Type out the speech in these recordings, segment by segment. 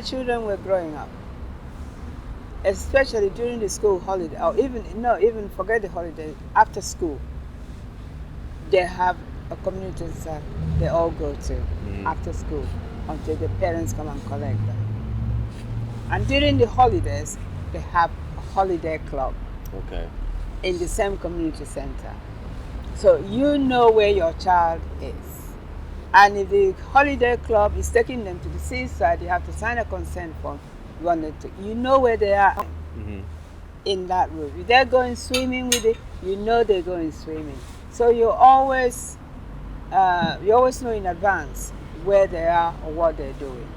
children were growing up, especially during the school holiday, or even forget the holiday, after school, they have a community center they all go to after school until the parents come and collect them. And during the holidays, they have a holiday club. Okay. In the same community center. So you know where your child is. And if the holiday club is taking them to the seaside, you have to sign a consent form. You know where they are in that room. If they're going swimming with it, you know they're going swimming. So you always know in advance where they are or what they're doing.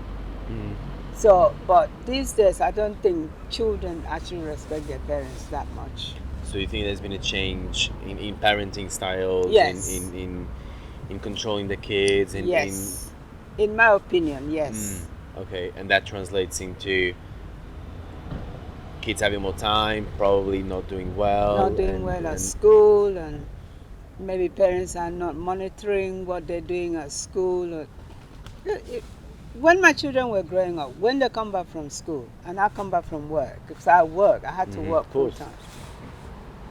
So, but these days, I don't think children actually respect their parents that much. So you think there's been a change in parenting styles, yes. in controlling the kids? Yes. In my opinion, yes. Okay, and that translates into kids having more time, probably not doing well. Not doing well at school, and maybe parents are not monitoring what they're doing at school. When my children were growing up, when they come back from school, and I come back from work, because I had to work full time.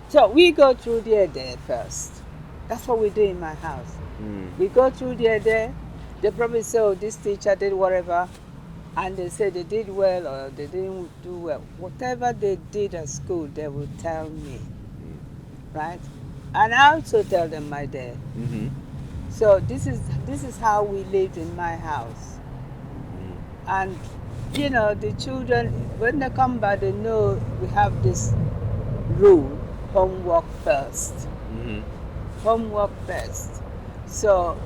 So we go through their day first. That's what we do in my house. We go through their day. They probably say, oh, this teacher did whatever, and they say they did well or they didn't do well. Whatever they did at school, they will tell me, right? And I also tell them my day. So this is how we lived in my house. And you know, the children, when they come back, they know we have this rule: homework first. Homework first. So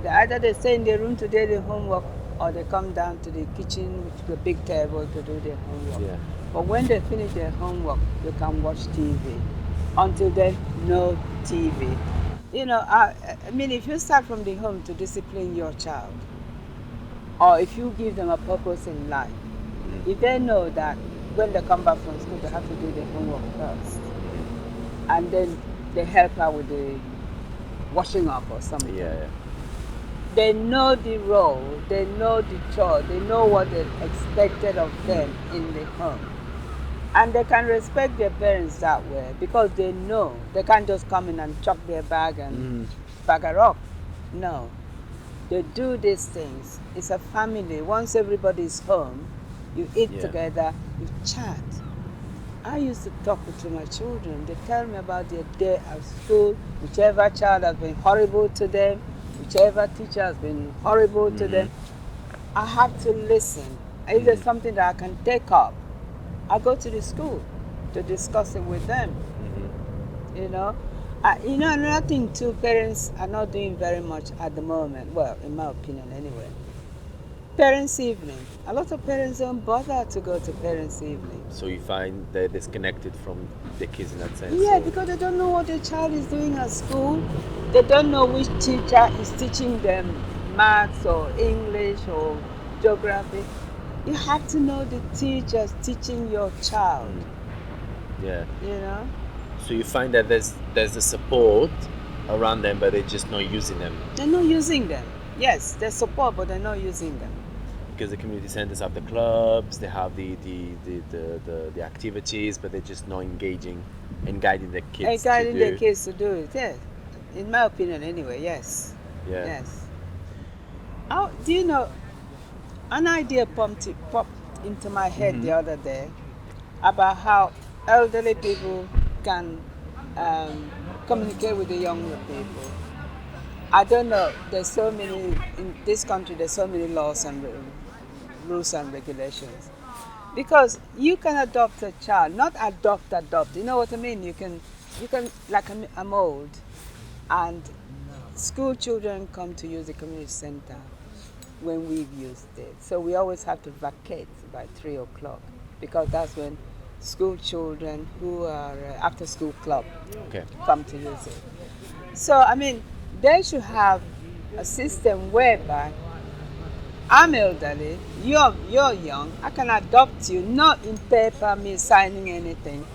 either they stay in their room to do their homework, or they come down to the kitchen with the big table to do their homework. Yeah. But when they finish their homework, they can watch TV. Until then, no TV. You know, I mean, if you start from the home to discipline your child, or if you give them a purpose in life, if they know that when they come back from school, they have to do their homework first, and then they help out with the washing up or something. Yeah. They know the role, they know the chore, they know what is expected of them in the home. And they can respect their parents that way because they know they can't just come in and chuck their bag and bagger up. No. They do these things. It's a family. Once everybody's home, you eat together, you chat. I used to talk to my children. They tell me about their day at school, whichever child has been horrible to them, whichever teacher has been horrible to them. I have to listen. If there's something that I can take up, I go to the school to discuss it with them. You know, another thing too, parents are not doing very much at the moment. Well, in my opinion, anyway. Parents' evening. A lot of parents don't bother to go to parents' evening. So you find they're disconnected from the kids in that sense? Yeah, because they don't know what their child is doing at school. They don't know which teacher is teaching them maths or English or geography. You have to know the teachers teaching your child. Yeah. You know? So you find that there's the support around them, but they're just not using them. They're not using them. Yes, there's support, but they're not using them. Because the community centers have the clubs, they have the activities, but they're just not engaging and guiding the kids. The kids to do it. Yes. In my opinion, anyway. Yes. Yeah. Yes. Oh, do you know? An idea popped into my head the other day about how elderly people can communicate with the younger people. I don't know. There's so many in this country. There's so many laws and rules and regulations. Because you can adopt a child, not adopt. You know what I mean? You can like I'm old, and school children come to use the community center when we've used it. So we always have to vacate by 3 o'clock because that's when school children who are after school club come to use it. So I mean, they should have a system whereby I'm elderly, you're young, I can adopt you, not in paper, me signing anything,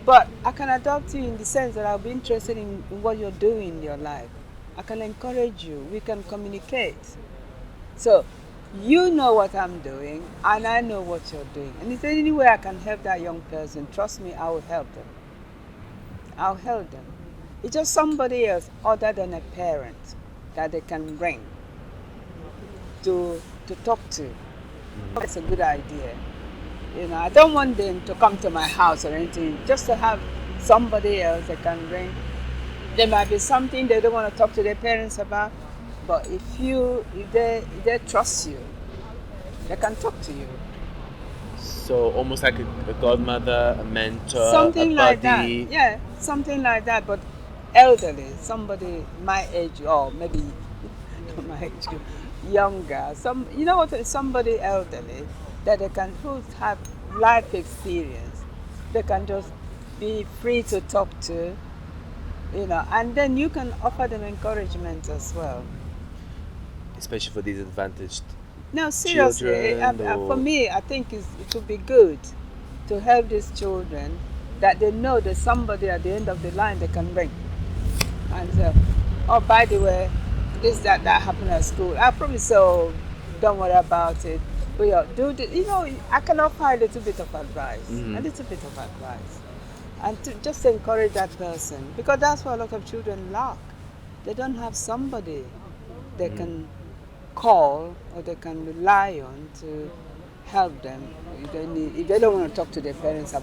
but I can adopt you in the sense that I'll be interested in what you're doing in your life. I can encourage you, we can communicate. So You know what I'm doing, and I know what you're doing. And if there's any way I can help that young person, trust me, I will help them. I'll help them. It's just somebody else other than a parent that they can bring to talk to. That's a good idea. I don't want them to come to my house or anything. Just to have somebody else that can bring. There might be something they don't want to talk to their parents about, but if they trust you, they can talk to you. So almost like a godmother, a mentor, a Something like that. buddy. Yeah, something like that. But elderly, somebody my age or maybe not my age, younger. You know what? Somebody elderly that they can who have life experience. They can just be free to talk to, and then you can offer them encouragement as well. Especially for disadvantaged No, seriously, children for or me, I think it would be good to help these children that they know there's somebody at the end of the line they can ring and say, oh, by the way, that happened at school. I promise so, don't worry about it. Do this. I can offer a little bit of advice, and to just encourage that person because that's what a lot of children lack. They don't have somebody they can call or they can rely on to help them if they don't want to talk to their parents